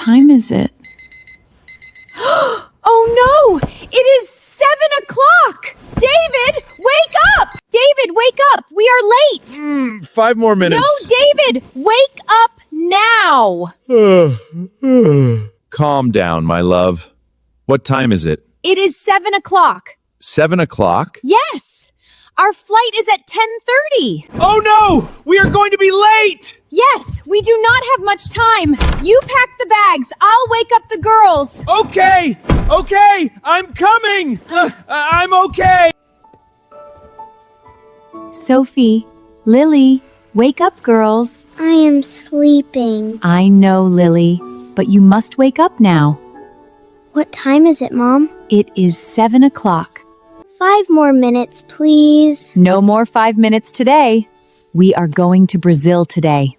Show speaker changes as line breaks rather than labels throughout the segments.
time is it?
Oh no! It is 7 o'clock! David, wake up! David, wake up! We are late!
5 more minutes.
No, David, wake up now!
Calm down, my love. What time is it?
It is 7 o'clock.
7 o'clock?
Yes! Our flight is at 10:30.
Oh no! We are going to be late!
Yes, we do not have much time. You pack the bags. I'll wake up the girls.
Okay! Okay! I'm coming! I'm okay!
Sophie, Lily, wake up, girls.
I am sleeping.
I know, Lily, but you must wake up now.
What time is it, Mom?
It is 7 o'clock.
5 more minutes, please.
No more 5 minutes today. We are going to Brazil today.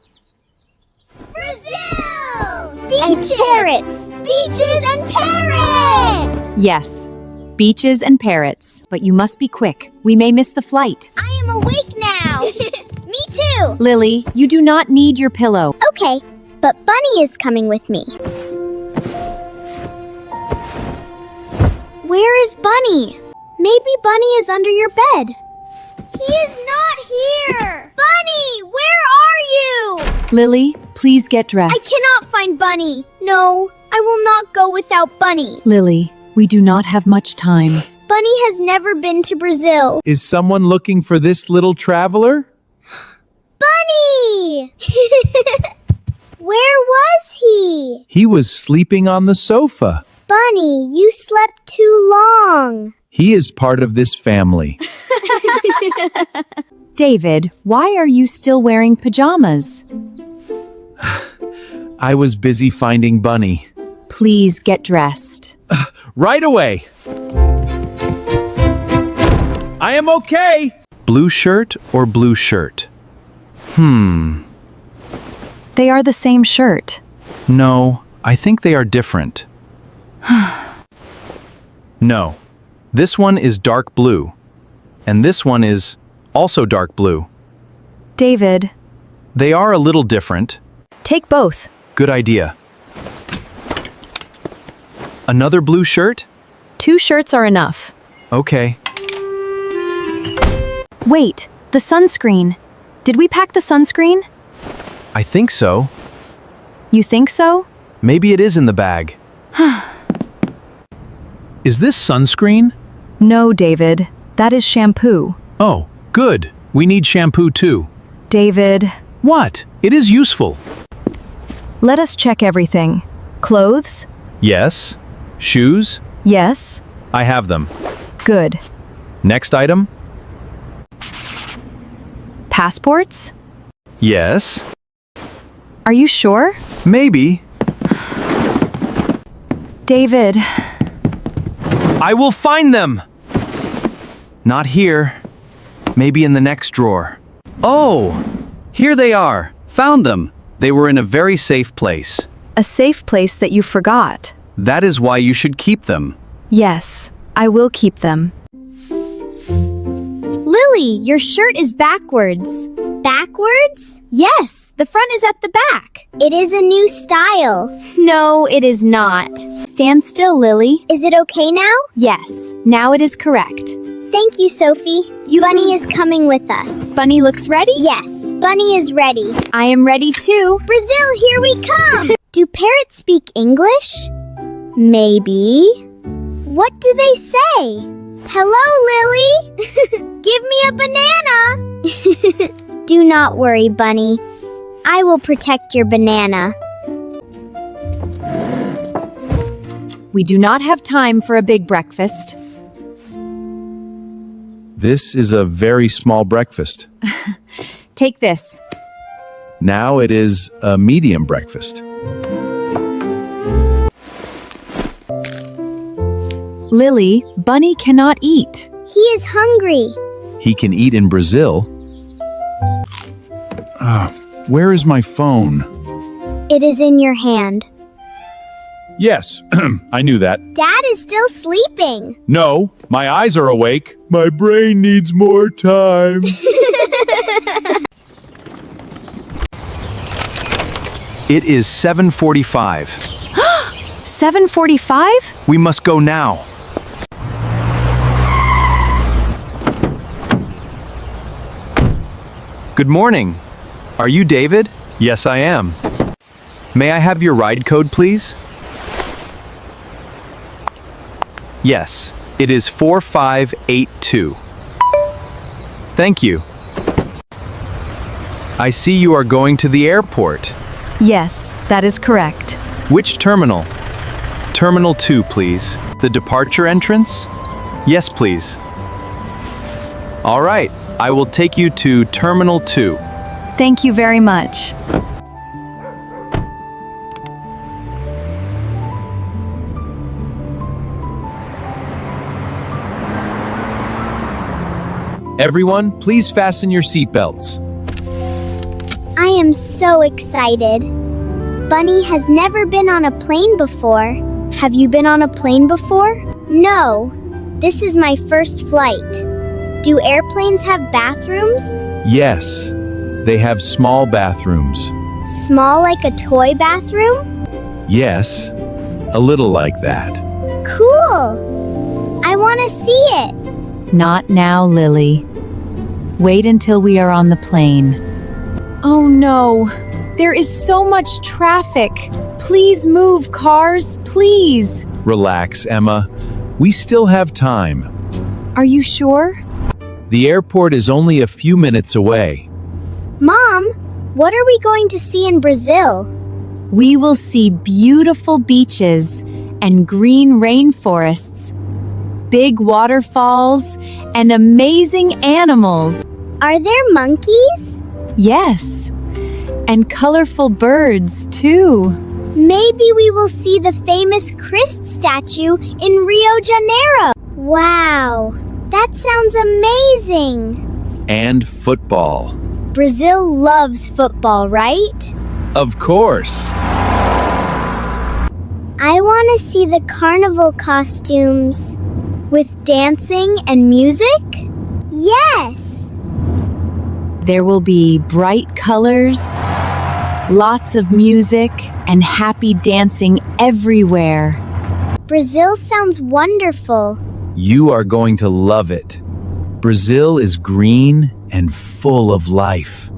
Brazil! Beaches! And parrots! Beaches and parrots!
Yes, beaches and parrots. But you must be quick. We may miss the flight.
I am awake now. Me too.
Lily, you do not need your pillow.
Okay, but Bunny is coming with me. Where is Bunny? Maybe Bunny is under your bed. He is not here. Bunny, where are you?
Lily, please get dressed.
I cannot find Bunny. No, I will not go without Bunny.
Lily, we do not have much time.
Bunny has never been to Brazil.
Is someone looking for this little traveler?
Bunny! Where was he?
He was sleeping on the sofa.
Bunny, you slept too long.
He is part of this family.
David, why are you still wearing pajamas?
I was busy finding Bunny.
Please get dressed.
Right away! I am okay! Blue shirt or blue shirt?
They are the same shirt.
No, I think they are different. No. This one is dark blue. And this one is also dark blue.
David,
They are a little different.
take both.
Good idea. Another blue shirt?
2 shirts are enough.
Okay.
Wait, the sunscreen. Did we pack the sunscreen?
I think so.
You think so?
Maybe it is in the bag. Is this sunscreen?
No, David. That is shampoo.
Oh, good. We need shampoo too.
David,
What? It is useful.
let us check everything. Clothes?
Yes. Shoes?
Yes.
I have them.
Good.
Next item?
Passports?
Yes.
Are you sure?
Maybe.
David,
I will find them! Not here. Maybe in the next drawer.
Oh, here they are. Found them. They were in a very safe place.
a safe place that you forgot.
That is why you should keep them.
Yes, I will keep them.
Lily, your shirt is backwards. Backwards?
Yes, the front is at the back.
It is a new style.
No, it is not. Stand still, Lily.
Is it okay now?
Yes, now it is correct.
Thank you, Sophie. Bunny is coming with us.
Bunny looks ready?
Yes, Bunny is ready.
I am ready too.
Brazil, here we come! Do parrots speak English? Maybe. What do they say? Hello, Lily! Give me a banana! Do not worry, Bunny. I will protect your banana.
We do not have time for a big breakfast.
This is a very small breakfast.
Take this.
Now it is a medium breakfast.
Lily, Bunny cannot eat.
He is hungry.
He can eat in Brazil. Where is my phone?
It is in your hand.
Yes, I knew that.
Dad is still sleeping.
No, my eyes are awake. My brain needs more time. It is 7:45.
7:45?
We must go now. Good morning. Are you David? Yes, I am. May I have your ride code, please? Yes, it is 4582. Thank you. I see you are going to the airport.
Yes, that is correct.
Which terminal? Terminal 2, please. The departure entrance? Yes, please. All right, I will take you to Terminal 2.
Thank you very much.
Everyone, please fasten your seatbelts.
I am so excited. Bunny has never been on a plane before. Have you been on a plane before? No. This is my first flight. Do airplanes have bathrooms?
Yes, they have small bathrooms.
Small like a toy bathroom?
Yes, a little like that.
Cool! I want to see it.
Not now, Lily. Wait until we are on the plane. Oh no, there is so much traffic. Please move, cars, please.
Relax, Emma. We still have time.
Are you sure?
The airport is only a few minutes away.
Mom, what are we going to see in Brazil?
We will see beautiful beaches and green rainforests, big waterfalls, and amazing animals.
Are there monkeys?
Yes, and colorful birds, too.
Maybe we will see the famous Christ statue in Rio de Janeiro. Wow, that sounds amazing.
And football.
Brazil loves football, right?
Of course.
I want to see the carnival costumes with dancing and music. Yes!
There will be bright colors, lots of music, and happy dancing everywhere.
Brazil sounds wonderful.
You are going to love it. Brazil is green and full of life.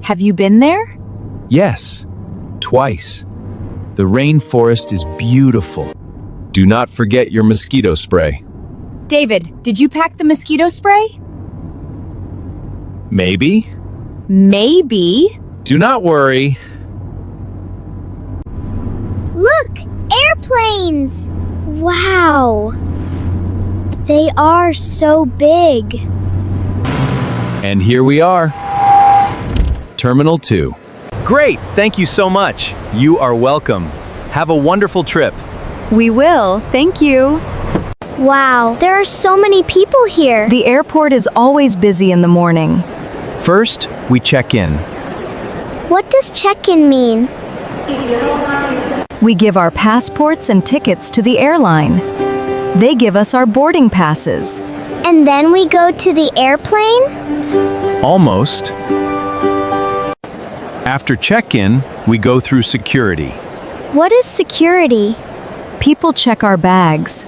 Have you been there?
Yes, twice. The rainforest is beautiful. Do not forget your mosquito spray.
David, did you pack the mosquito spray?
Maybe.
Maybe.
Do not worry.
Look! Airplanes! Wow! They are so big.
And here we are. Terminal 2. Great! Thank you so much. You are welcome. Have a wonderful trip.
We will, thank you.
Wow, there are so many people here.
The airport is always busy in the morning.
First, we check in.
What does check-in mean?
We give our passports and tickets to the airline. They give us our boarding passes.
And then we go to the airplane?
Almost. After check-in, we go through security.
What is security?
People check our bags.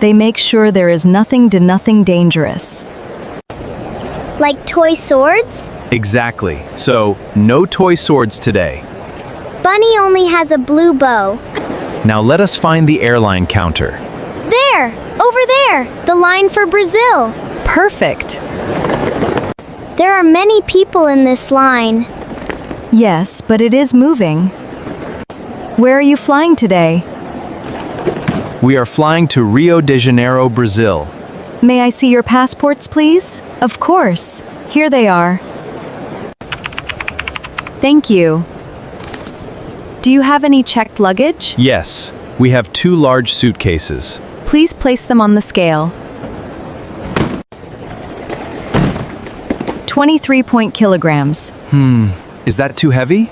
They make sure there is nothing dangerous.
Like toy swords?
Exactly. So, no toy swords today.
Bunny only has a blue bow.
Now let us find the airline counter.
There! Over there! The line for Brazil.
Perfect.
There are many people in this line.
Yes, but it is moving. Where are you flying today?
We are flying to Rio de Janeiro, Brazil.
May I see your passports, please? Of course. Here they are. Thank you. Do you have any checked luggage?
Yes, we have 2 large suitcases.
Please place them on the scale. 23 kilograms.
Is that too heavy?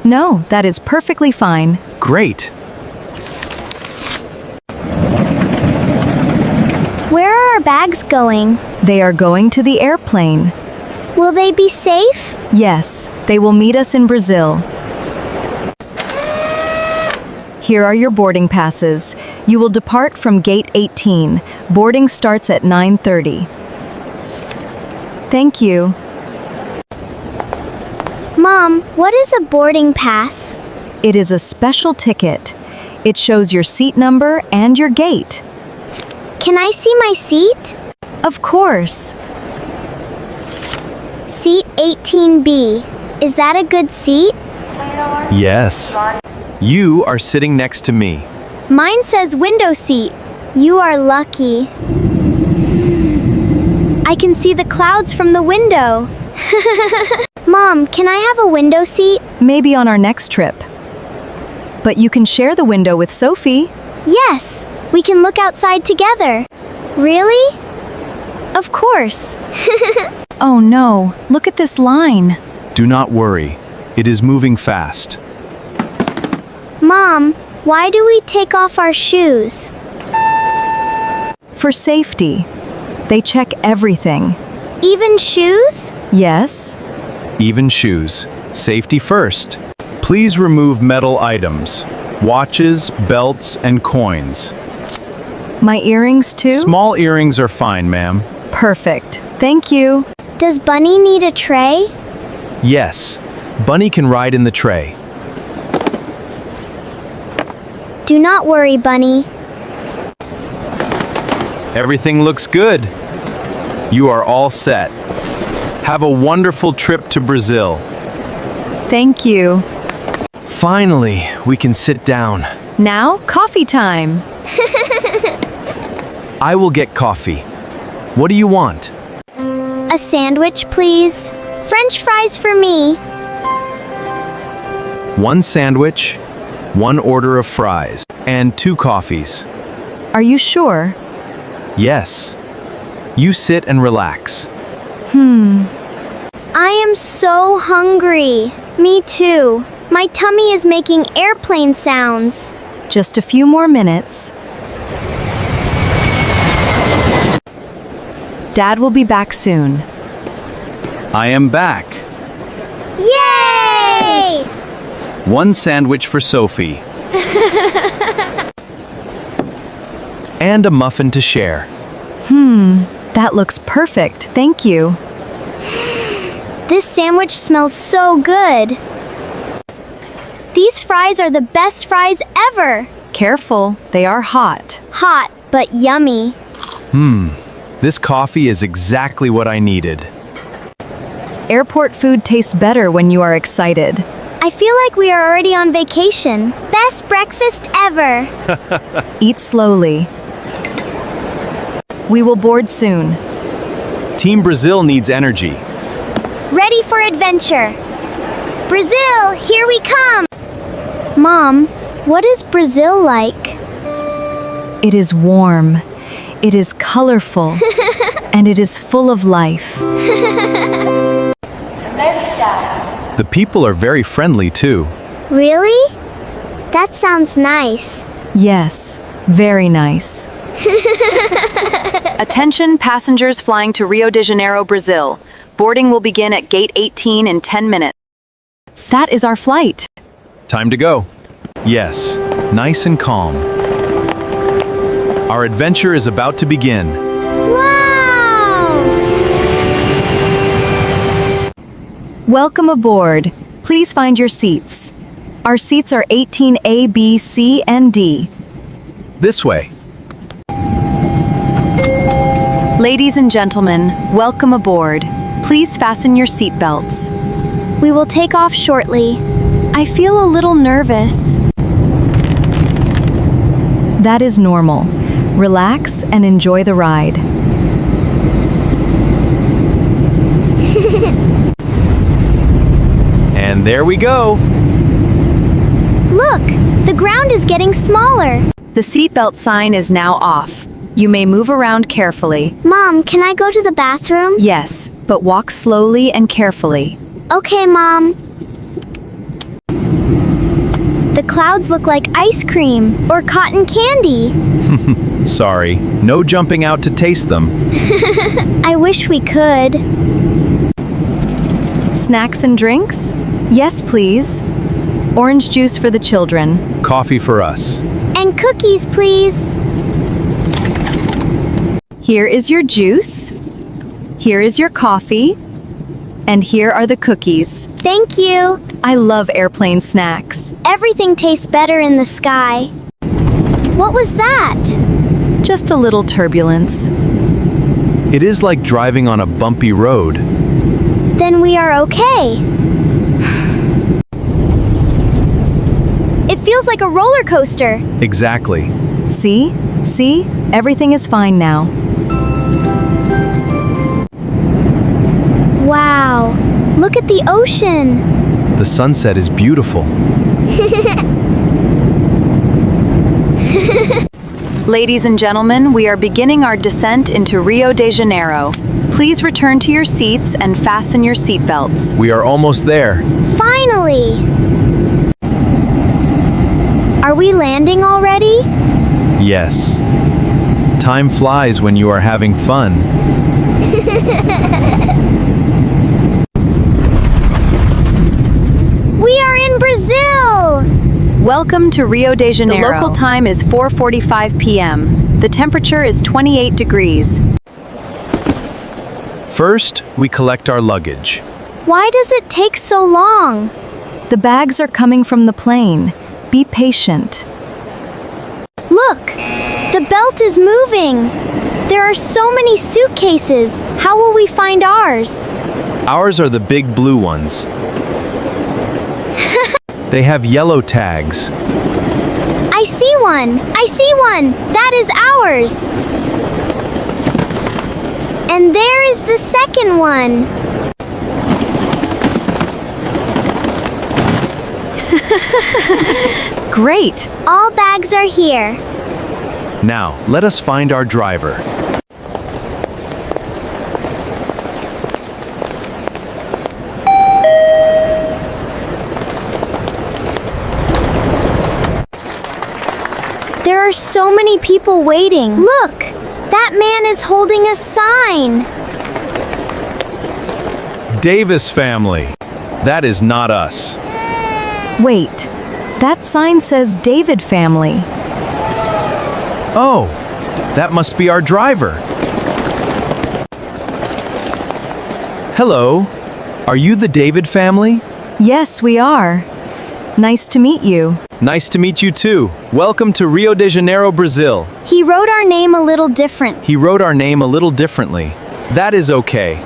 No, that is perfectly fine.
Great.
Where are our bags going?
They are going to the airplane.
Will they be safe?
Yes, they will meet us in Brazil. Here are your boarding passes. You will depart from gate 18. Boarding starts at 9:30. Thank you.
Mom, what is a boarding pass?
It is a special ticket. It shows your seat number and your gate.
Can I see my seat?
Of course.
Seat 18B. Is that a good seat?
Yes. You are sitting next to me.
Mine says window seat. You are lucky. I can see the clouds from the window. Mom, can I have a window seat?
Maybe on our next trip. But you can share the window with Sophie.
Yes, we can look outside together. Really? Of course.
Oh no, look at this line.
Do not worry. It is moving fast.
Mom, why do we take off our shoes?
For safety. They check everything.
Even shoes?
Yes?
Even shoes. Safety first. Please remove metal items. Watches, belts, and coins.
My earrings too?
Small earrings are fine, ma'am.
Perfect. Thank you.
Does Bunny need a tray?
Yes. Bunny can ride in the tray.
Do not worry, Bunny.
Everything looks good. You are all set. Have a wonderful trip to Brazil.
Thank you.
Finally, we can sit down.
Now, coffee time.
I will get coffee. What do you want?
A sandwich, please. French fries for me.
One sandwich, one order of fries, and 2 coffees.
Are you sure?
Yes. You sit and relax.
I am so hungry. Me too. My tummy is making airplane sounds.
Just a few more minutes. Dad will be back soon.
I am back.
Yay!
One sandwich for Sophie.
And a muffin to share.
That looks perfect. Thank you.
This sandwich smells so good. These fries are the best fries ever.
Careful, they are hot.
Hot, but yummy.
This coffee is exactly what I needed.
Airport food tastes better when you are excited.
I feel like we are already on vacation. Best breakfast ever.
Eat slowly. We will board soon.
Team Brazil needs energy.
Ready for adventure. Brazil, here we come. Mom, what is Brazil like?
It is warm. It is colorful. And it is full of life.
The people are very friendly too.
Really? That sounds nice.
Yes, very nice. Attention passengers flying to Rio de Janeiro, Brazil. Boarding will begin at gate 18 in 10 minutes. That is our flight.
Time to go. Yes, nice and calm. Our adventure is about to begin.
Wow!
Welcome aboard. Please find your seats. Our seats are 18A, B, C, and D.
This way.
Ladies and gentlemen, welcome aboard. Please fasten your seatbelts.
We will take off shortly. I feel a little nervous.
That is normal. Relax and enjoy the ride.
And there we go.
Look, the ground is getting smaller.
The seatbelt sign is now off. You may move around carefully.
Mom, can I go to the bathroom?
Yes, but walk slowly and carefully.
Okay, Mom. The clouds look like ice cream or cotton candy.
Sorry, no jumping out to taste them.
I wish we could.
Snacks and drinks? Yes, please. Orange juice for the children.
Coffee for us.
And cookies, please.
Here is your juice. Here is your coffee. And here are the cookies.
Thank you.
I love airplane snacks.
Everything tastes better in the sky. What was that?
Just a little turbulence.
It is like driving on a bumpy road.
Then we are okay. It feels like a roller coaster.
Exactly.
See? Everything is fine now.
Wow. Look at the ocean.
The sunset is beautiful.
Ladies and gentlemen, we are beginning our descent into Rio de Janeiro. Please return to your seats and fasten your seatbelts.
We are almost there.
Finally. Are we landing already?
Yes. Time flies when you are having fun.
We are in Brazil!
Welcome to Rio de Janeiro. The local time is 4:45 p.m. The temperature is 28 degrees.
First, we collect our luggage.
Why does it take so long?
The bags are coming from the plane. Be patient.
Look! The belt is moving! There are so many suitcases. How will we find ours?
Ours are the big blue ones. They have yellow tags.
I see one! I see one! That is ours! And there is the second one.
Great!
All bags are here.
Now, let us find our driver.
There are so many people waiting. Look! That man is holding a sign.
Davis family. That is not us.
Wait, that sign says David family.
Oh, that must be our driver. Hello. Are you the David family?
Yes, we are. Nice to meet you.
Nice to meet you too. Welcome to Rio de Janeiro, Brazil.
He wrote our name a little different.
He wrote our name a little differently. That is okay.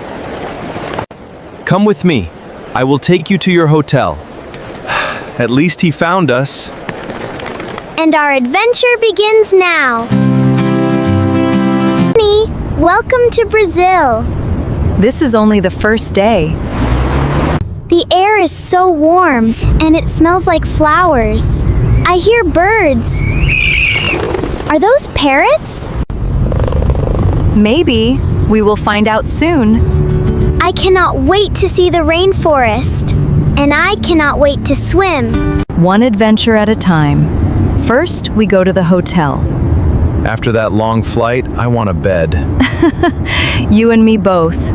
Come with me. I will take you to your hotel. At least he found us.
And our adventure begins now. Honey, welcome to Brazil.
This is only the first day.
The air is so warm, and it smells like flowers. I hear birds. Are those parrots?
Maybe. We will find out soon.
I cannot wait to see the rainforest. And I cannot wait to swim.
One adventure at a time. First, we go to the hotel.
After that long flight, I want a bed.
You and me both.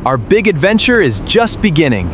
Our big adventure is just beginning.